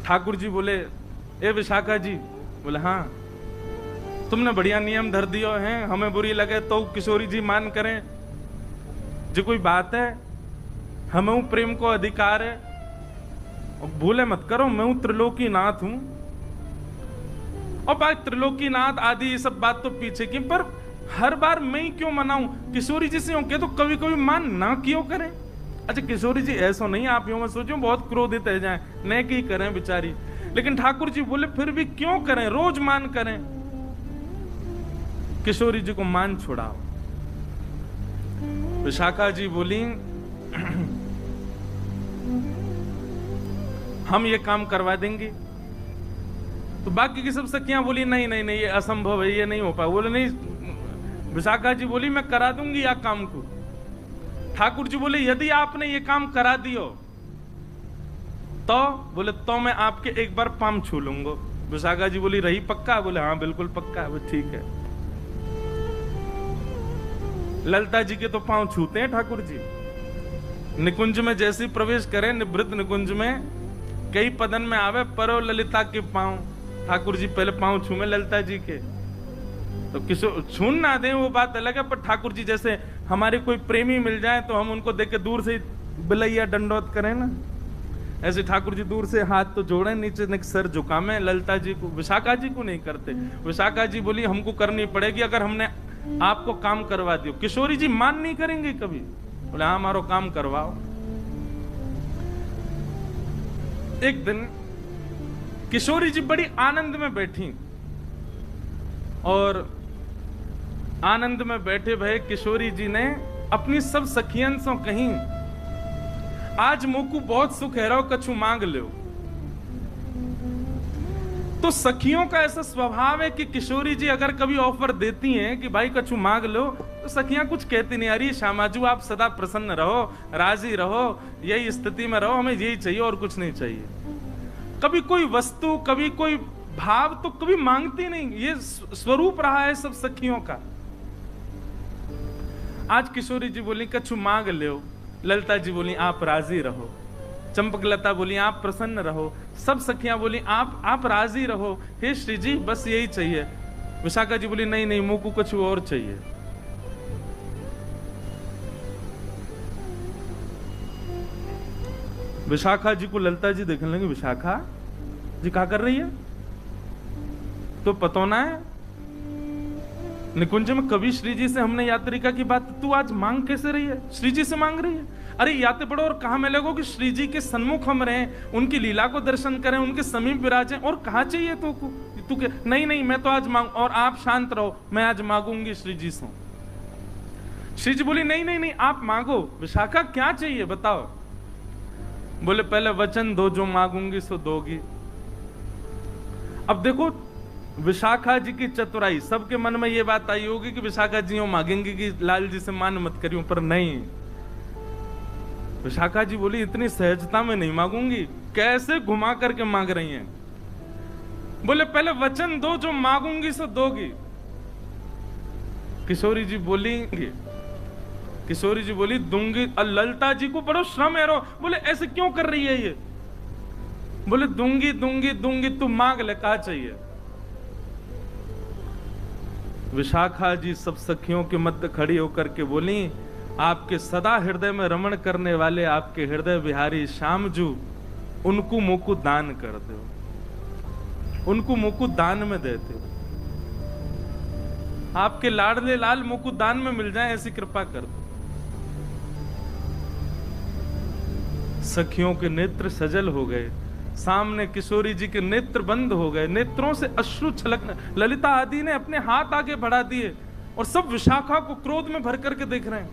ठाकुर जी बोले, ए विशाखा जी, बोले हाँ, तुमने बढ़िया नियम धर दियो हैं, हमें बुरी लगे तो किशोरी जी मान करें, जो कोई बात है, हमें प्रेम को अधिकार है, और भूले मत करो, मैं हूं त्रिलोकीनाथ हूं। और बात त्रिलोकीनाथ आदि ये सब बात तो पीछे की, पर हर बार मैं ही क्यों मनाऊं? किशोरी जी से होके तो कभी कभी मान ना क्यों करें? अच्छा किशोरी जी ऐसा नहीं, आप यूं मत सोचो बहुत क्रोधित है जाए, न की करें बेचारी। लेकिन ठाकुर जी बोले फिर भी क्यों करें, रोज मान करें। किशोरी जी को मान छुड़ाओ। विशाखा जी बोली, हम ये काम करवा देंगे। तो बाकी की सब सखियां बोली नहीं नहीं नहीं, ये असंभव है, ये नहीं हो पाए। बोले नहीं, विशाखा जी बोली मैं करा दूंगी या काम को। ठाकुर जी बोले यदि आपने ये काम करा दियो तो, बोले तो मैं आपके एक बार पाम छू लूंगा। विशाखा जी बोली रही पक्का? बोले हाँ बिल्कुल पक्का। बोले ठीक है। ललिता जी के तो पांव छूते हैं ठाकुर जी। निकुंज में जैसे प्रवेश करें, निवृत्त निकुंज में कई पदन में आवे, परो ललिता के पांव। ठाकुर जी पहले पांव छूमे ललिता जी के, तो किशोर छून ना दें वो बात अलग है, पर ठाकुर जी जैसे हमारे कोई प्रेमी मिल जाए तो हम उनको देख के दूर से बिलैया दंडोत करें ना, ऐसे ठाकुर जी दूर से हाथ तो जोड़े, नीचे सर झुकामे। ललिता जी को, विशाखा जी को नहीं करते। विशाखा जी बोली हमको करनी पड़ेगी अगर हमने आपको काम करवा दियो। किशोरी जी मान नहीं करेंगे कभी। बोले हाँ हमारो काम करवाओ। एक दिन किशोरी जी बड़ी आनंद में बैठी, और आनंद में बैठे भय किशोरी जी ने अपनी सब सखियन से कहीं, आज मोकू बहुत सुख है, रहो कछु मांग लो। तो सखियों का ऐसा स्वभाव है कि किशोरी जी अगर कभी ऑफर देती हैं कि भाई कछु मांग लो, तो सखियां कुछ कहती नहीं, अरे श्यामाजू आप सदा प्रसन्न रहो, राजी रहो, यही स्थिति में रहो, हमें यही चाहिए और कुछ नहीं चाहिए। कभी कोई वस्तु, कभी कोई भाव तो कभी मांगती नहीं। ये स्वरूप रहा है सब सखियों का। आज किशोरी जी बोली कछु मांग लो, ललिता जी बोली आप राजी रहो, चंपकलता बोली आप प्रसन्न रहो, सब सखियां बोली आप राजी रहो, हे श्री जी बस यही चाहिए। विशाखा जी बोली नहीं नहीं, मुंह को कुछ और चाहिए। विशाखा जी को ललिता जी देखने लगे, विशाखा जी क्या कर रही है? तो पतो ना है निकुंज में कभी श्री जी से हमने यात्रिका की बात, तू आज मांग कैसे रही है? श्री जी से मांग रही है? अरे याते पढ़ो और कहा मिलेगो कि श्री जी के सन्मुख हम रहें, उनकी लीला को दर्शन करें, उनके समीप विराजें, और कहा चाहिए तो तू के नहीं नहीं मैं तो आज मांग, और आप शांत रहो, मैं आज मांगूंगी श्री जी से। श्री जी बोली नहीं नहीं नहीं आप मांगो। विशाखा क्या चाहिए बताओ? बोले पहले वचन दो, जो मांगूंगी सो दोगी। अब देखो विशाखा जी की चतुराई, सबके मन में ये बात आई होगी कि विशाखा जी मांगेंगी कि लाल जी से मान मत करियो, पर नहीं। विशाखा जी बोली इतनी सहजता में नहीं मांगूंगी। कैसे घुमा करके मांग रही हैं? बोले पहले वचन दो, जो मांगूंगी सो दोगी। किशोरी जी बोली दूंगी। ललिता जी को बड़ो श्रम है रो, बोले ऐसे क्यों कर रही है ये? बोले दूंगी दूंगी दूंगी, तू मांग ले, कहा चाहिए? विशाखा जी सब सखियों के मध्य खड़ी होकर के बोली, आपके सदा हृदय में रमण करने वाले आपके हृदय बिहारी श्यामजू, उनको मुकु दान कर दो, उनको मुकु दान में देते हो। आपके लाडले लाल मुकु दान में मिल जाए, ऐसी कृपा कर दो। सखियों के नेत्र सजल हो गए, सामने किशोरी जी के नेत्र बंद हो गए, नेत्रों से अश्रु छलकने। ललिता आदि ने अपने हाथ आगे बढ़ा दिए और सब विशाखा को क्रोध में भर करके देख रहे हैं।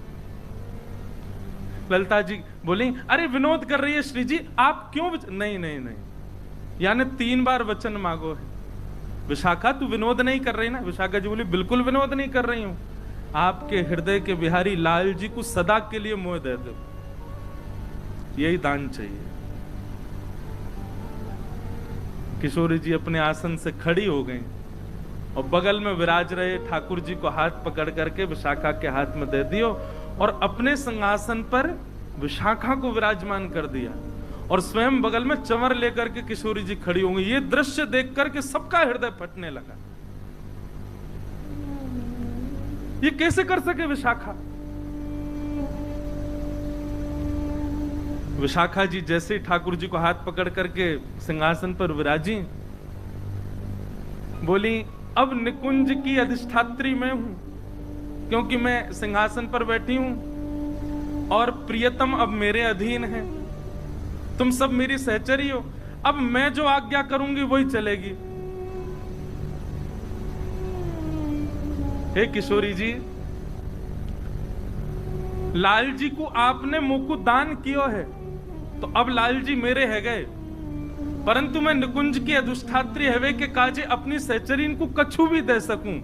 ललिता जी बोली अरे विनोद कर रही है श्री जी, आप क्यों नहीं नहीं नहीं, यानी 3 बार वचन मांगो है। विशाखा तू विनोद नहीं कर रही ना? विशाखा जी बोली बिल्कुल विनोद नहीं कर रही हूं, आपके हृदय के बिहारी लाल जी को सदा के लिए मोह दे दो, यही दान चाहिए। किशोरी जी अपने आसन से खड़ी हो गई और बगल में विराज रहे ठाकुर जी को हाथ पकड़ करके विशाखा के हाथ में दे दियो और अपने सिंहासन पर विशाखा को विराजमान कर दिया। और स्वयं बगल में चंवर लेकर के किशोरी जी खड़ी होंगी। ये दृश्य देख करके सबका हृदय फटने लगा। ये कैसे कर सके विशाखा? विशाखा जी जैसे ही ठाकुर जी को हाथ पकड़ करके सिंहासन पर विराजी, बोली अब निकुंज की अधिष्ठात्री मैं हूं, क्योंकि मैं सिंहासन पर बैठी हूं और प्रियतम अब मेरे अधीन है, तुम सब मेरी सहचरी हो, अब मैं जो आज्ञा करूंगी वही चलेगी। हे किशोरी जी, लाल जी को आपने मुकुट दान किया है, तो अब लाल जी मेरे है गए, परंतु मैं निकुंज की अधिष्ठात्री हवे के काजे अपनी सहचरीन को कछु भी दे सकूं,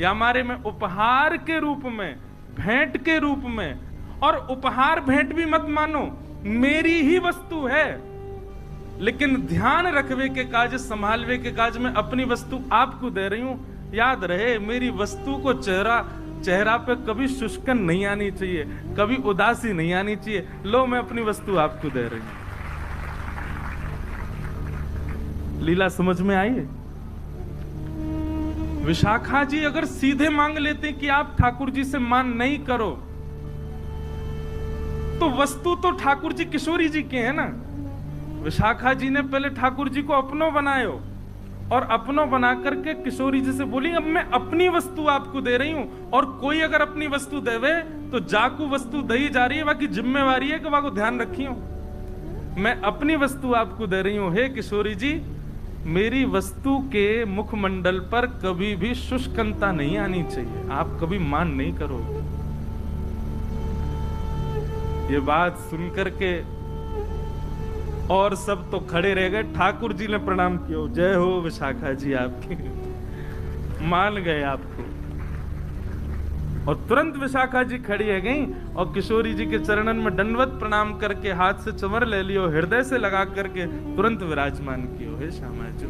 या हमारे में उपहार के रूप में, भेंट के रूप में, और उपहार भेंट भी मत मानो, मेरी ही वस्तु है, लेकिन ध्यान रखवे के काज, संभालवे के काज में अपनी वस्तु आपको दे रही हूं। याद रहे मेरी वस्तु को चेहरा पे कभी शुष्कन नहीं आनी चाहिए, कभी उदासी नहीं आनी चाहिए। लो मैं अपनी वस्तु आपको दे रही हूं। लीला समझ में आई? विशाखा जी अगर सीधे मांग लेते कि आप ठाकुर जी से मान नहीं करो, तो वस्तु तो ठाकुर जी किशोरी जी के हैं ना। विशाखा जी ने पहले ठाकुर जी को अपनों बनायो, और अपनों बना करके किशोरी जी से बोली अब मैं अपनी वस्तु आपको दे रही हूं, और कोई अगर अपनी वस्तु देवे तो जाकू वस्तु दही जा रही है, बाकी जिम्मेवारी है कि वहां को ध्यान रखियो। मैं अपनी वस्तु आपको दे रही हूं। हे किशोरी जी, मेरी वस्तु के मुखमंडल पर कभी भी शुष्कता नहीं आनी चाहिए, आप कभी मान नहीं करो। ये बात सुनकर के और सब तो खड़े रह गए। ठाकुर जी ने प्रणाम किया, जय हो विशाखा जी आपकी, मान गए आपको। और तुरंत विशाखा जी खड़ी है गई और किशोरी जी के चरणन में दंडवत प्रणाम करके हाथ से चंवर ले लियो, हृदय से लगा करके तुरंत विराजमान कियो। हे श्यामा जो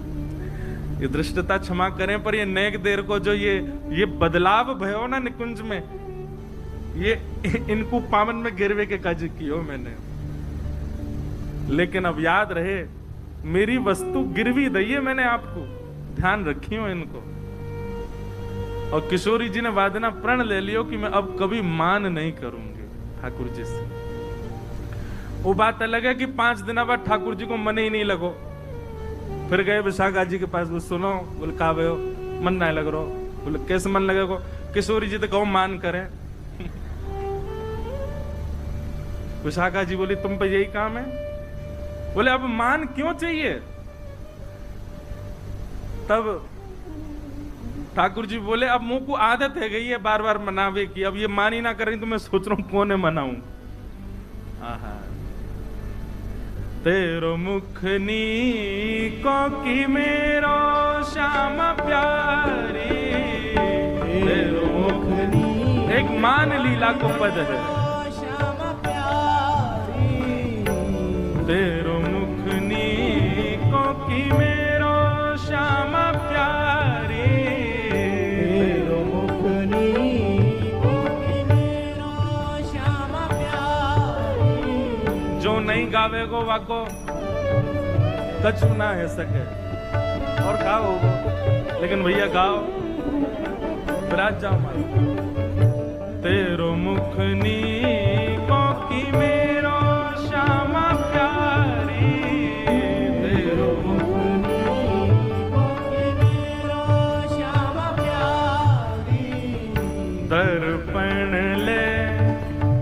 ये दृष्टता क्षमा करें, पर ये नेक देर को जो ये बदलाव भयो ना निकुंज में, ये इनको पावन में गिरवे के काज कियो मैंने। लेकिन अब याद रहे मेरी वस्तु गिरवी दइए मैंने आपको, ध्यान रखियो इनको। और किशोरी जी ने वादना प्रण ले लियो कि मैं अब कभी मान नहीं करूंगी ठाकुर जी से। वो बात अलग है कि 5 दिन बाद ठाकुर जी को मन ही नहीं लगो, फिर गए विशाखा जी के पास, वो सुनो, बोले का भयो मन नहीं लग रहा, बोले कैसे मन लगेगा? किशोरी जी तो कहो मान करें। विशाखा जी बोली तुम पे यही काम है? बोले अब मान क्यों चाहिए? तब ठाकुर जी बोले अब मुंह को आदत है गई है बार बार मनावे की, अब ये मान ही ना करें तो मैं सोच रहा हूं कौन है मनाऊं। तेरो मुखनी को की मेरो श्याम प्यारी, तेरो मुखनी एक मान लीला को पद है, तेरो मुखनी को की मेरो श्याम प्यारी, तेरो मुखनी को की मेरो श्याम प्यारी। जो नहीं गावेगो वाको कछु ना है सके, और गाओ लेकिन भैया गाओ, विराज जाओ मारो। तेरो मुखनी को की मेरो श्याम प्यारी, तेरो मुखनी को की मेरो श्याम प्यारी। दर्पण ले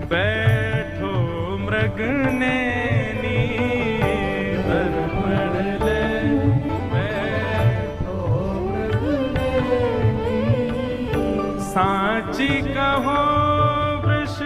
बैठो मृगनैनी, दर्पण ले बैठो मृगनैनी। सांची कहो वृष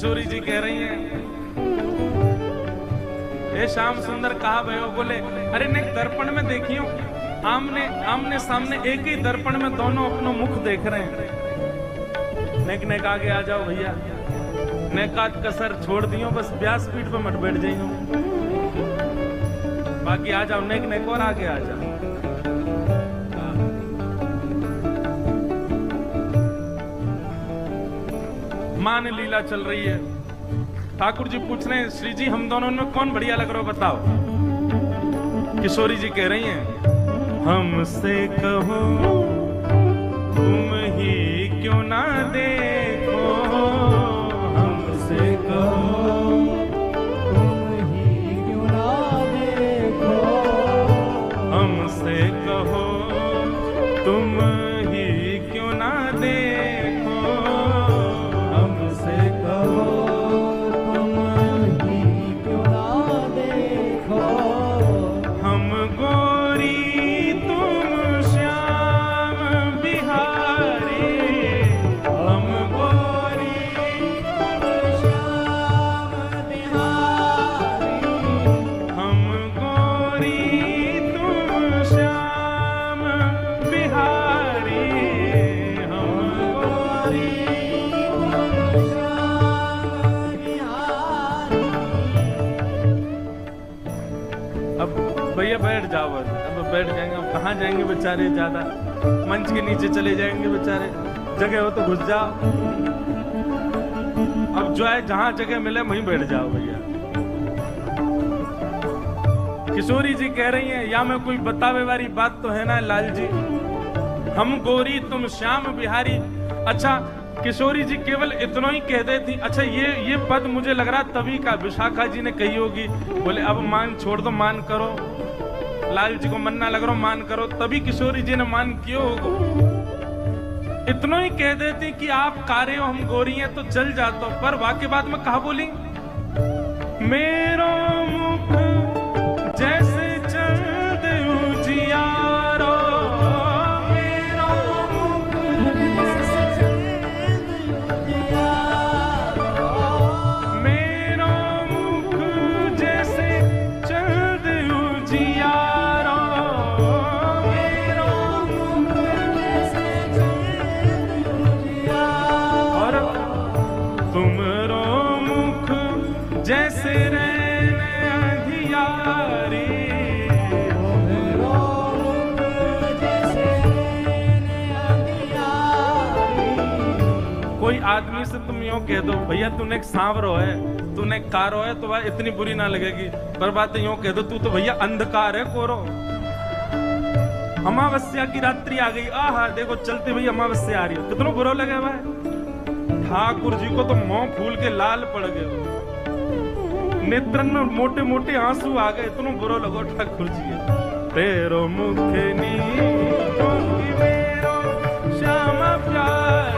किशोरी जी कह रही हैं, हे श्याम सुंदर कहा भयो, बोले अरे ने दर्पण में देखियो, आमने आमने सामने एक ही दर्पण में दोनों अपना मुख देख रहे हैं। नेक आगे आ जाओ भैया, नेकात कसर छोड़ दियो, बस व्यासपीठ पे मत बैठ जाइयो, बाकी आ जाओ नेक और आगे आ जाओ। मान लीला चल रही है, ठाकुर जी पूछ रहे हैं श्री जी हम दोनों में कौन बढ़िया लग रहा हो बताओ। किशोरी जी कह रही हैं, हमसे कहो तुम ही क्यों ना देखो, हमसे कहो तुम ही क्यों ना देखो, हमसे कहो तुम ही क्यों ना देखो, हमसे कहो तुम ही क्यों ना देखो, हम गोरी तुम श्याम बिहारी, हम गोरी तुम श्याम बिहारी, हम गोरी तुम श्याम बिहारी, हम गोरी। तुम श्याम बिहारी। अब भैया बैठ जाओ, अब बैठ जाएंगे, अब कहाँ जाएंगे बेचारे, ज्यादा मंच के नीचे चले जाएंगे बेचारे, जगह हो तो घुस जाओ, अब जो है जहां जगह मिले वहीं बैठ जाओ भैया। किशोरी जी कह रही हैं, या में कोई बतावे वाली बात तो है ना लाल जी, हम गोरी तुम श्याम बिहारी। अच्छा किशोरी जी केवल इतना ही कह देती, अच्छा ये पद मुझे लग रहा तभी का विशाखा जी ने कही होगी, बोले अब मान छोड़ दो, मान करो, लाल जी को मन ना लग रहा मान करो, तभी किशोरी जी ने मान कियो होगो। इतना ही कह देती कि आप कारे हो हम गोरी हैं तो चल जाता, पर वाकई बात में कहा बोली, मेरो मुख जैसे चंद उजियारो, मेरा मुख जैसे चंद उजियारो, मेरो मुख जैसे चंद उजियारो, मेरा मुख जैसे चंद उजियारो, और तुमरो मुख जैसे रैन अंधियारी, मेरा मुख जैसे रैन अंधियारी। कोई आदमी से तुम यूं कह दो भैया तूने एक सांवरो है, तूने एक कारो है, तो वह इतनी बुरी ना लगेगी, पर बात यूं कह दो तू तो भैया अंधकार है कोरो, अमावस्या की रात्रि आ गई, आहा देखो चलते भैया अमावस्या आ रही है, कितना बुरा लगे भाई। ठाकुर जी को तो मुंह फूल के लाल पड़ गए, नेत्रन में मोटे मोटे आंसू आ गए, इतना बुरा लगो ठाकुर जी के। तेरो मुख नी मेरो श्याम प्यार